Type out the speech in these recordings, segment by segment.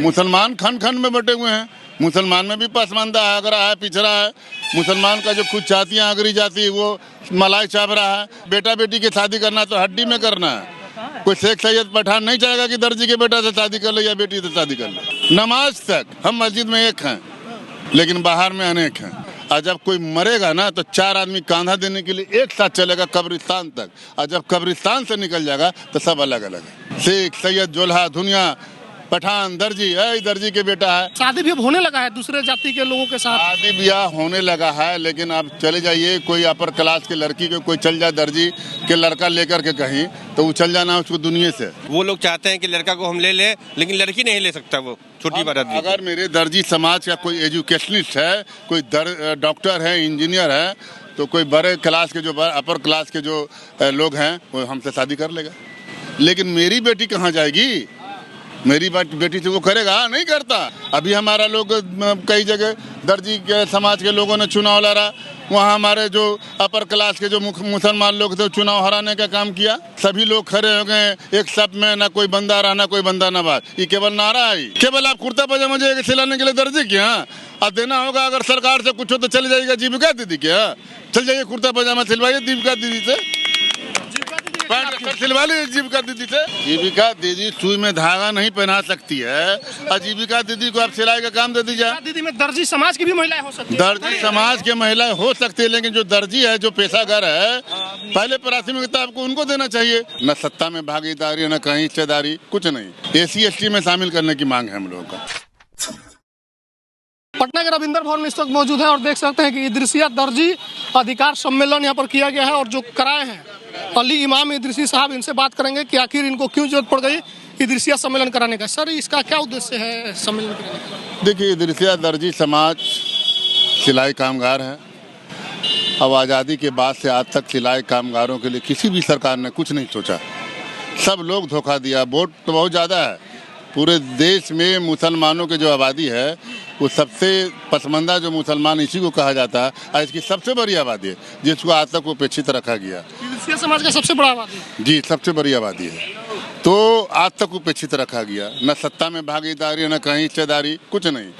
मुसलमान खन खन में बटे हुए हैं। मुसलमान में भी पसमानदा है, अगरा है, पिछड़ा है। मुसलमान का जो कुछ जातियाँ अगरी जाति वो मलाई चाप रहा है। बेटा बेटी की शादी करना तो हड्डी में करना है। कोई शेख सैयद पठान नहीं चाहेगा कि दर्जी के बेटा से शादी कर ले या बेटी से शादी कर ले। नमाज तक हम मस्जिद में एक हैं लेकिन बाहर में अनेक हैं। और जब कोई मरेगा ना तो 4 आदमी कांधा देने के लिए एक साथ चलेगा कब्रिस्तान तक, और जब कब्रिस्तान से निकल जाएगा तो सब अलग अलग है। शेख सैयद जोल्हा दुनिया पठान दर्जी है, दर्जी के बेटा है। शादी भी अब होने लगा है दूसरे जाति के लोगों के साथ। शादी ब्याह होने लगा है, लेकिन आप चले जाइए कोई अपर क्लास के लड़की को कोई चल जाए दर्जी के लड़का लेकर के कहीं तो वो चल जाना उसको दुनिया से। वो लोग चाहते हैं कि लड़का को हम ले लें लेकिन लड़की नहीं ले सकता वो छोटी बात। अगर मेरे दर्जी समाज का कोई एजुकेशनिस्ट है, कोई डॉक्टर है, इंजीनियर है, तो कोई बड़े क्लास के जो अपर क्लास के जो लोग हैं वो हमसे शादी कर लेगा। लेकिन मेरी बेटी कहाँ जाएगी? मेरी बेटी से वो करेगा? नहीं करता। अभी हमारा लोग कई जगह दर्जी के समाज के लोगों ने चुनाव लड़ा, वहाँ हमारे जो अपर क्लास के जो मुसलमान लोग थे चुनाव हराने का काम किया। सभी लोग खड़े हो गए एक सब में, ना कोई बंदा रहा ना कोई बंदा नवाज। ये केवल नारा है, केवल आप कुर्ता पजामा जो सिलाने के लिए दर्जी क्या अब देना होगा। अगर सरकार से कुछ हो तो चले जाएगा जीविका दीदी क्या, चल जाइए कुर्ता पजामा सिलवाइए जीविका दीदी से, सिलवा लीजिए जीविका दीदी से। जीविका दीदी सुई में धागा नहीं पहना सकती है, और जीविका दीदी को आप सिलाई का काम दे दीजिए। दीदी में दर्जी समाज की भी महिलाएं हो सकती है। दर्जी समाज के महिलाएं हो सकती है, लेकिन जो दर्जी है, जो पेशागर है, पहले प्राथमिकता आपको उनको देना चाहिए। न सत्ता में भागीदारी, न कहीं हिस्सेदारी, कुछ नहीं। SC ST में शामिल करने की मांग है हम लोगों का। पटना के रविंद्र भवन में इस वक्त मौजूद है और देख सकते हैं कि इदरिसिया दर्जी अधिकार सम्मेलन यहाँ पर किया गया है और जो कराए हैं अली इमाम इदरिसी साहब, इनसे बात करेंगे कि आखिर इनको क्यों जरूरत पड़ गई इदरिसिया सम्मेलन कराने का। सर, इसका क्या उद्देश्य है सम्मेलन कराने का? देखिए, इदरिसिया दर्जी समाज सिलाई कामगार है। अब आज़ादी के बाद से आज तक सिलाई कामगारों के लिए किसी भी सरकार ने कुछ नहीं सोचा। सब लोग धोखा दिया। वोट तो बहुत ज़्यादा है पूरे देश में। मुसलमानों की जो आबादी है वो सबसे पसमानदा जो मुसलमान इसी को कहा जाता है, और इसकी सबसे बड़ी आबादी है जिसको आज तक उपेक्षित रखा गया। समाज का सबसे बड़ा आबादी? जी, सबसे बड़ी आबादी है, तो आज तक उपेक्षित रखा गया। न सत्ता में भागीदारी, न कहीं हिस्सेदारी, कुछ नहीं।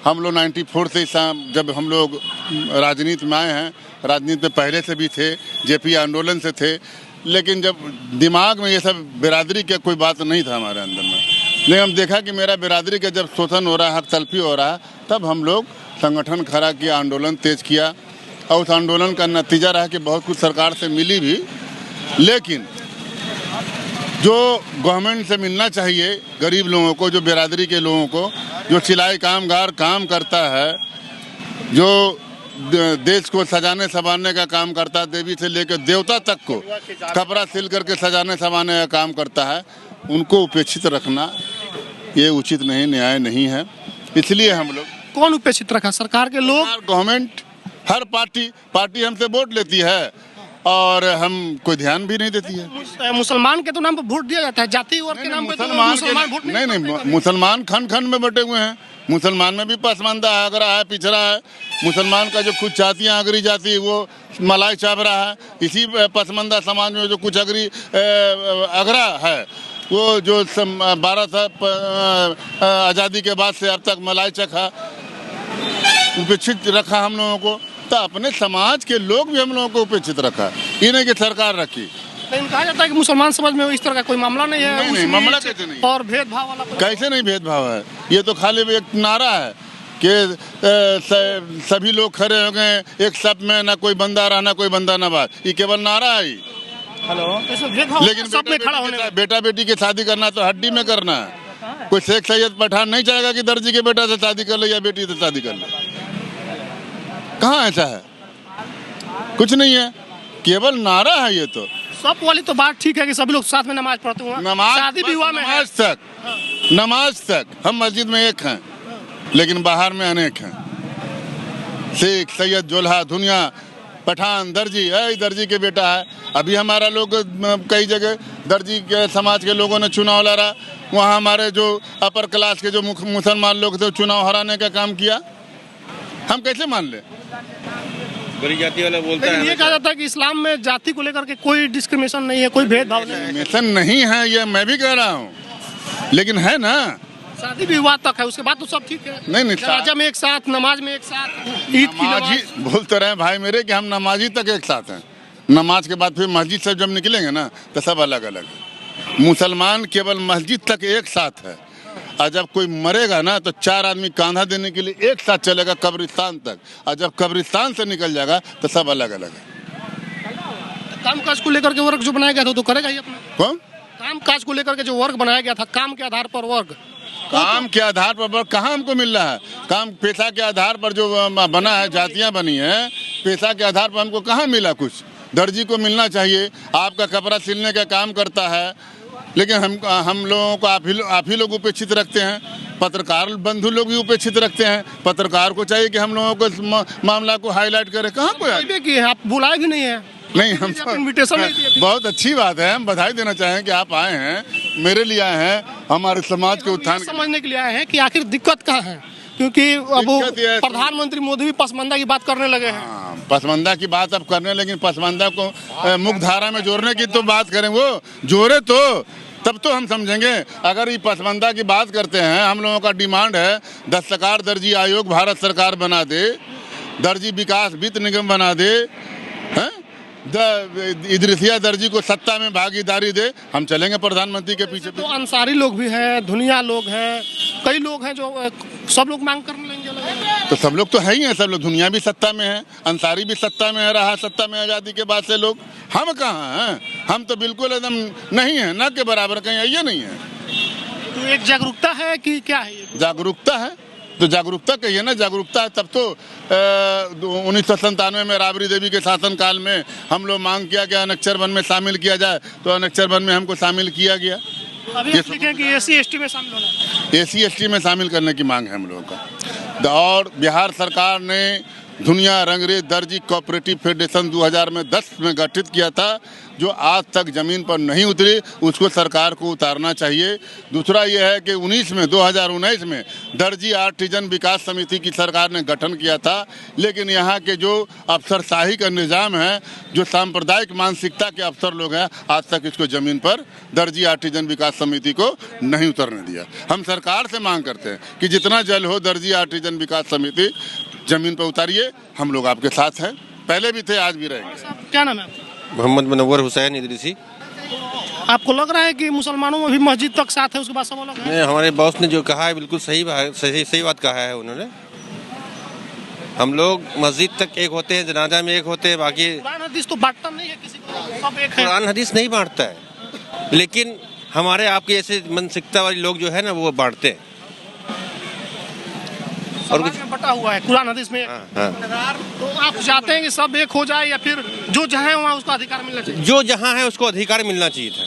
हम लोग 94 से जब हम लोग राजनीति में आए हैं, राजनीति में पहले से भी थे, JP आंदोलन से थे, लेकिन जब दिमाग में ये सब बिरादरी का कोई बात नहीं था हमारे अंदर में। नहीं, हम देखा कि मेरा बिरादरी का जब शोषण हो रहा है, हक तलफी हो रहा है, तब हम लोग संगठन खड़ा किया, आंदोलन तेज किया, और उस आंदोलन का नतीजा रहा कि बहुत कुछ सरकार से मिली भी। लेकिन जो गवर्नमेंट से मिलना चाहिए गरीब लोगों को, जो बिरादरी के लोगों को, जो सिलाई कामगार काम करता है, जो देश को सजाने संवारने का काम करता है, देवी से लेकर देवता तक को कपड़ा सिल करके सजाने संवारने का काम करता है, उनको उपेक्षित रखना ये उचित नहीं, न्याय नहीं है। इसलिए हम लोग। कौन उपेक्षित रखा? सरकार के लोग? गवर्नमेंट, हर पार्टी हमसे वोट लेती है और हम कोई ध्यान भी नहीं देती है। मुसलमान के तो नाम पर वोट दिया जाता है, जाति वर्ग के नाम पर मुसलमान वोट नहीं। मुसलमान खन खन में बटे हुए हैं। मुसलमान में भी पसमानदा है, अगरा है, पिछड़ा है। मुसलमान का जो कुछ जातियाँ अगरी जाति वो मलाई चाप रहा है। इसी पसमानदा समाज में जो कुछ अगरा है वो जो 12 साल आज़ादी के बाद से अब तक मलाई चखा, उपेक्षित रखा हम लोगों को। तो अपने समाज के लोग भी हम लोगों को उपेक्षित रखा, ये नहीं कि सरकार रखी। लेकिन कहा जाता है कि मुसलमान समाज में इस तरह का कोई मामला नहीं है। नहीं, मामला कैसे नहीं? और भेदभाव वाला कैसे नहीं भेदभाव है? ये तो खाली एक नारा है कि सभी लोग खड़े हो गए एक सब में, ना कोई बंदा रहा ना कोई बंदा नवाज। ये केवल नारा है। लेकिन बेटा बेटी की शादी करना तो हड्डी में करना है। कोई शेख सैयद पठान नहीं चाहेगा कि दर्जी के बेटा से शादी कर ले या बेटी से शादी कर ले। कहाँ ऐसा है? कुछ नहीं है, केवल नारा है। ये तो सब वाली तो बात ठीक है कि सभी लोग साथ में नमाज पढ़ते हुए, शादी विवाह में नमाज तक हम मस्जिद में एक हैं लेकिन बाहर में अनेक हैं। शेख सैयद जोल्हा दुनिया पठान दर्जी है, दर्जी के बेटा है। अभी हमारा लोग कई जगह दर्जी के समाज के लोगों ने चुनाव लड़ा, वहाँ हमारे जो अपर क्लास के जो मुसलमान लोग थे चुनाव हराने का काम किया। हम कैसे मान ले? बड़ी जाति वाला बोलता है। ये कहा जाता है कि इस्लाम में जाति को लेकर के कोई डिस्क्रिमिनेशन नहीं है, कोई भेदभाव नहीं है। डिस्क्रिमिनेशन नहीं है, ये मैं भी कह रहा हूँ, लेकिन है ना, शादी विवाह तक है, उसके बाद तो सब ठीक है। नहीं, जनाजा में एक साथ, नमाज में एक साथ, ईद की नमाज। नमाजी बोलते रहे भाई मेरे कि हम नमाजी तक एक साथ हैं। नमाज के बाद फिर मस्जिद से जब निकलेंगे ना तो सब अलग अलग है। मुसलमान केवल मस्जिद तक एक साथ है, और जब कोई मरेगा ना तो 4 आदमी कांधा देने के लिए एक साथ चलेगा कब्रिस्तान तक, और जब कब्रिस्तान से निकल जाएगा तो सब अलग अलग है। काम काज को लेकर के वर्ग जो बनाया गया था तो करेगा ही अपना। कौन? काम काज को लेकर के जो वर्ग बनाया गया था, काम के आधार पर वर्ग, काम के आधार पर कहाँ हमको मिल रहा है? काम पेशा के आधार पर जो बना है, जातियां बनी हैं, पेशा के आधार पर हमको कहाँ मिला कुछ? दर्जी को मिलना चाहिए, आपका कपड़ा सिलने का काम करता है, लेकिन हम लोगों को आप ही लोग उपेक्षित रखते हैं। पत्रकार बंधु लोग भी उपेक्षित रखते हैं। पत्रकार को चाहिए कि हम लोगों को मामला को हाईलाइट करे। कहाँ को आप बुलाए भी नहीं है? नहीं, हम इन्विटेशन नहीं दिए। बहुत अच्छी बात है, हम बधाई देना चाहें कि आप आए हैं, मेरे लिए आए हैं, हमारे समाज के उत्थान समझने के लिए आए हैं कि आखिर दिक्कत कहाँ है, क्योंकि अब प्रधानमंत्री मोदी भी पसमानदा की बात करने लगे हैं। पसमानदा की बात अब करने, लेकिन पसमानदा को मुख्य धारा में जोड़ने की तो बात करें, वो जोड़े तो तब तो हम समझेंगे। अगर ये पसमानदा की बात करते हैं, हम लोगों का डिमांड है दस्तकार दर्जी आयोग भारत सरकार बना दे, दर्जी विकास वित्त निगम बना दे, इदरिसिया दर्जी को सत्ता में भागीदारी दे, हम चलेंगे प्रधानमंत्री के पीछे। तो अंसारी लोग भी हैं, दुनिया लोग हैं, कई लोग हैं जो सब लोग मांग करने लेंगे। तो सब लोग तो है ही हैं, सब लोग, दुनिया भी सत्ता में है, अंसारी भी सत्ता में रहा, सत्ता में आज़ादी के बाद से लोग। हम कहाँ हैं? हम तो बिल्कुल एकदम नहीं है, न के बराबर, कहीं ये नहीं है। तो एक जागरूकता है कि क्या है? जागरूकता है तो जागरूकता कहिए ना, जागरूकता है तब तो 1997 में राबड़ी देवी के शासनकाल में हम लोग मांग किया कि अनक्षर वन में शामिल किया जाए, तो अनक्षर वन में हमको शामिल किया गया। अभी आप लिखें कि एसी एसटी में शामिल होना, एसी एसटी में शामिल करने की मांग है हम लोगों का। और बिहार सरकार ने दुनिया रंगरेज दर्जी कोऑपरेटिव फेडरेशन 2010 में गठित किया था, जो आज तक ज़मीन पर नहीं उतरी, उसको सरकार को उतारना चाहिए। दूसरा ये है कि 2019 में दर्जी आर्टिजन विकास समिति की सरकार ने गठन किया था, लेकिन यहाँ के जो अफसरशाही का निज़ाम है, जो सांप्रदायिक मानसिकता के अफसर लोग हैं, आज तक इसको ज़मीन पर दर्जी आर्टिजन विकास समिति को नहीं उतरने दिया। हम सरकार से मांग करते हैं कि जितना जल्द हो दर्जी आर्टिजन विकास समिति ज़मीन पर उतारिए, हम लोग आपके साथ हैं, पहले भी थे, आज भी रहेंगे। क्या नाम है? मोहम्मद मुनव्वर हुसैन इदरीसी। आपको लग रहा है कि मुसलमानों में भी मस्जिद तक साथ है, उसके बाद सब अलग है? नहीं, हमारे बॉस ने जो कहा है बिल्कुल सही बात कहा है उन्होंने। हम लोग मस्जिद तक एक होते हैं, जनाजा में एक होते हैं, बाकी कुरान हदीस तो बांटता नहीं है किसी को, सब एक है। कुरान हदीस नहीं बांटता है, लेकिन हमारे आपके ऐसे मानसिकता वाले लोग जो है ना वो बांटते हैं। और कुछ बटा हुआ है कुरान हदीस में। तो आप चाहते हैं कि सब एक हो जाए, या फिर जो जहाँ है वहाँ उसको अधिकार मिलना चाहिए? जो जहाँ है उसको अधिकार मिलना चाहिए था।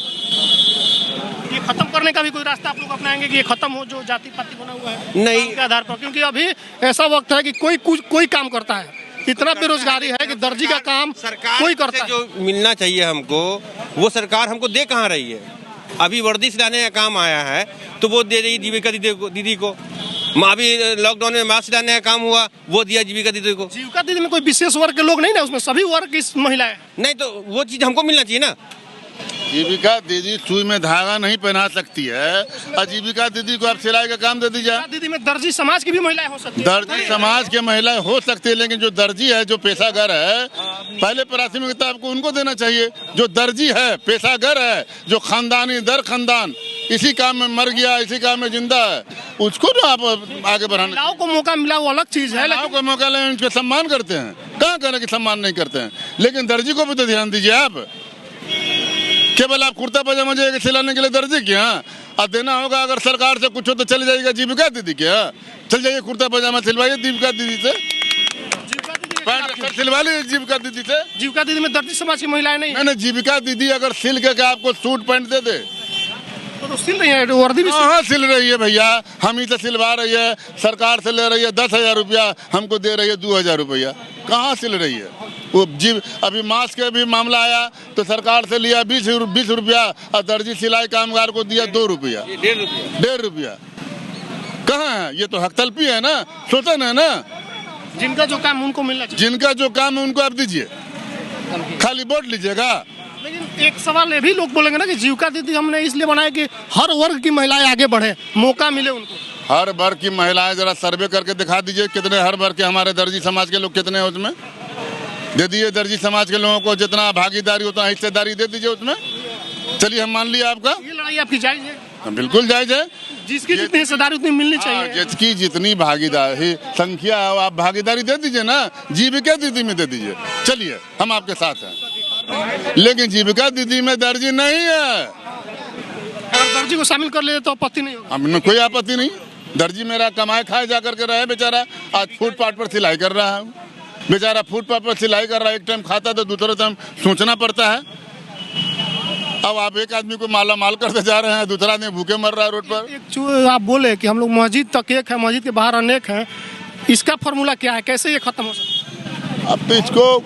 ये खत्म करने का भी कोई रास्ता आप लोग अपनाएंगे कि ये खत्म हो, जो जाति पाति बना हुआ है नहीं के आधार पर? क्योंकि अभी ऐसा वक्त है कि कोई काम करता है, इतना बेरोजगारी है कि दर्जी का काम कोई करता है। जो मिलना चाहिए हमको, वो सरकार हमको दे कहाँ रही है? अभी वर्दी सिलाने का काम आया है तो वो दे रही जीविका दीदी को। अभी लॉकडाउन में मास्क सिलाने का काम हुआ, वो दिया जीविका दीदी को। जीविका दीदी में कोई विशेष वर्ग के लोग नहीं ना, उसमें सभी वर्ग की महिलाएं। नहीं, तो वो चीज हमको मिलना चाहिए ना। जीविका दीदी सुई में धागा नहीं पहना सकती है, और जीविका दीदी को आप सिलाई का काम दे दीजिए। दीदी में दर्जी समाज की भी महिलाएं हो सकती है। दर्जी समाज के महिलाएं हो सकती है, लेकिन जो दर्जी है, जो पेशागर है, पहले प्राथमिकता आपको उनको देना चाहिए। जो दर्जी है, पेशागर है, जो खानदानी दर खानदान इसी काम में मर गया, इसी काम में जिंदा है, उसको जो आप आगे बढ़ाना। महिलाओं को मौका मिला वो अलग चीज है, महिलाओं को मौका लें, उनके सम्मान करते हैं। कहाँ करें कि सम्मान नहीं करते हैं? लेकिन दर्जी को भी तो ध्यान दीजिए आप। केवल आप कुर्ता पजामा जाएगा सिलाने के लिए दर्जी क्या? अब देना होगा, अगर सरकार से कुछ हो तो चले जाएगा जीविका दीदी क्या? चल जाइए कुर्ता पजामा सिलवाइए जीविका दीदी से, सिलवा लीजिए जीविका दीदी से। जीविका दीदी में दर्जी समाज की महिलाएं नहीं? नहीं, जीविका दीदी अगर सिल के आपको सूट पैंट दे दे तो सिल रही है, वर्दी भी सिल रही है भैया। हम ही से सिलवा रही है, सरकार से ले रही है 10,000 रुपया, हमको दे रही है 2,000 रुपया। कहाँ सिल रही है वो? अभी मास्क का भी मामला आया तो सरकार से लिया 20 रुपया, और दर्जी सिलाई कामगार को दिया 2 रुपया, 1.5 रुपया। कहाँ है ये? तो हक तलपी है ना, शोषण है ना। जिनका जो काम उनको मिलना चाहिए, जिनका जो काम है उनको आप दीजिए, खाली वोट लीजिएगा। लेकिन एक सवाल ये भी लोग बोलेंगे ना कि जीविका दीदी हमने इसलिए बनाया कि हर वर्ग की महिलाएं आगे बढ़े, मौका मिले उनको। हर वर्ग की महिलाएं जरा सर्वे करके दिखा दीजिए कितने हर वर्ग के हमारे दर्जी समाज के लोग कितने हैं उसमें। दे दीजिए दर्जी समाज के लोगों को जितना भागीदारी उतना हिस्सेदारी दे दीजिए उसमें। चलिए हम मान लिया आपका, ये लड़ाई आपकी जायज है, बिल्कुल जायज है। जिसकी जितनी हिस्सेदारी उतनी मिलनी चाहिए। जिसकी जितनी भागीदारी संख्या है आप भागीदारी दे दीजिए ना, जीविका दीदी में दे दीजिए। चलिए हम आपके साथ हैं, लेकिन जीविका दीदी में दर्जी नहीं है। अगर दर्जी को शामिल कर ले तो आपत्ति नहीं होगा? हमें कोई आपत्ति नहीं। दर्जी मेरा कमाए खाए जा करके रहे बेचारा, आज फुटपाथ पर सिलाई कर रहा है बेचारा, फुटपाथ पर सिलाई कर रहा है। एक टाइम खाता तो दूसरे टाइम सोचना पड़ता है। अब आप एक आदमी को माला माल करते जा रहे हैं, दूसरा आदमी भूखे मर रहा है रोड पर। एक आप बोले कि हम लोग मस्जिद तक एक है, मस्जिद के बाहर अनेक हैं, इसका फॉर्मूला क्या है, कैसे ये खत्म हो सकता है? अब तो इसको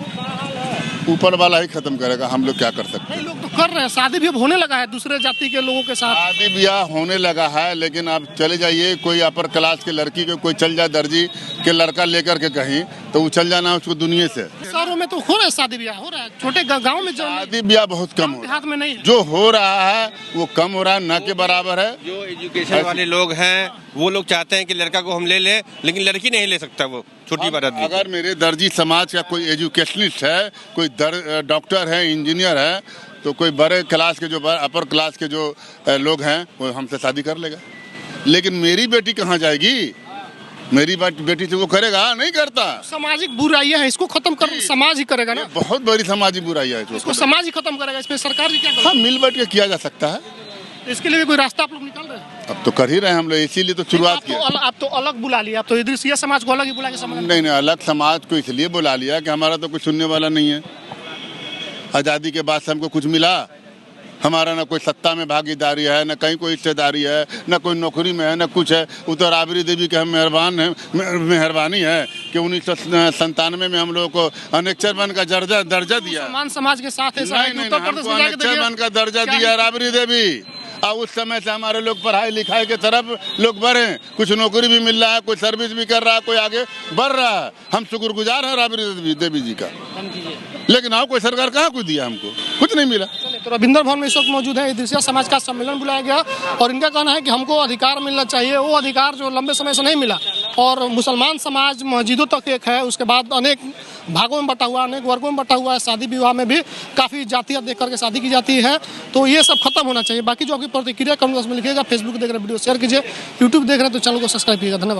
ऊपर वाला ही खत्म करेगा, हम लोग क्या कर सकते हैं। लोग तो कर रहे हैं, शादी भी अब होने लगा है दूसरे जाति के लोगों के साथ। शादी ब्याह होने लगा है, लेकिन आप चले जाइए कोई अपर क्लास के लड़की को कोई चल जाए दर्जी के लड़का लेकर के कहीं, तो वो चल जाना उसको दुनिया से। शहरों में तो हो रहा है, शादी ब्याह हो रहा है, छोटे गाँव में शादी ब्याह बहुत कम हो रहा हाथ में नहीं है। जो हो रहा है वो कम हो रहा है, न के बराबर है। जो एजुकेशन वाले लोग हैं वो लोग चाहते हैं कि लड़का को हम ले लें, लेकिन लड़की नहीं ले सकता वो छोटी बात। अगर मेरे दर्जी समाज का कोई एजुकेशनिस्ट है, कोई डॉक्टर है, इंजीनियर है, तो कोई बड़े क्लास के जो अपर क्लास के जो लोग हैं वो हमसे शादी कर लेगा। लेकिन मेरी बेटी कहाँ जाएगी? मेरी बेटी से वो करेगा? नहीं करता। सामाजिक बुराइयां हैं, इसको खत्म कर समाज ही करेगा ना। बहुत बड़ी सामाजिक बुराइयां है, इसको समाज ही खत्म करेगा। इसमें सरकार की क्या? हाँ, मिल बैठ के किया जा सकता है। इसके लिए भी कोई रास्ता आप लोग निकाल रहे हैं? अब तो कर ही रहे हैं हम लोग, इसीलिए तो शुरुआत की। आप तो अलग बुला लिया, आप तो इदरिसिया समाज को अलग ही बुला के समाधान। नहीं, अलग समाज को इसलिए बुला लिया कि हमारा तो कुछ सुनने वाला नहीं है। आज़ादी के बाद से हमको कुछ मिला? हमारा न कोई सत्ता में भागीदारी है, न कहीं कोई हिस्सेदारी है, न कोई नौकरी में है, न कुछ है। वो तो राबड़ी देवी के हम मेहरबानी है कि 1997 में हम लोगों को अनेक्चर वन का दर्जा दिया। मुसलमान समाज के साथ है, अनेक्चर वन का दर्जा दिया राबड़ी देवी। और उस समय से हमारे लोग पढ़ाई लिखाई के तरफ लोग बढ़े, कुछ नौकरी भी मिल रहा है, कोई सर्विस भी कर रहा है, कोई आगे बढ़ रहा है। हम शुक्रगुजार हैं राबड़ी देवी जी का। लेकिन हाँ, कोई सरकार कहाँ कुछ दिया हमको, कुछ नहीं मिला। तो रविंद्र भवन में इस वक्त मौजूद है, इदरिसिया समाज का सम्मेलन बुलाया गया और इनका कहना है कि हमको अधिकार मिलना चाहिए, वो अधिकार जो लंबे समय से नहीं मिला। और मुसलमान समाज मस्जिदों तक एक है, उसके बाद अनेक भागों में बटा हुआ, अनेक वर्गों में बटा हुआ है। शादी विवाह में भी काफ़ी जातियाँ देख करके शादी की जाती है, तो ये सब खत्म होना चाहिए। बाकी जो आपकी प्रतिक्रिया कमेंट बॉक्स में लिखिएगा। फेसबुक देख रहे वीडियो शेयर कीजिए, यूट्यूब देख रहे हैं तो चैनल को सब्सक्राइब कीजिएगा। धन्यवाद।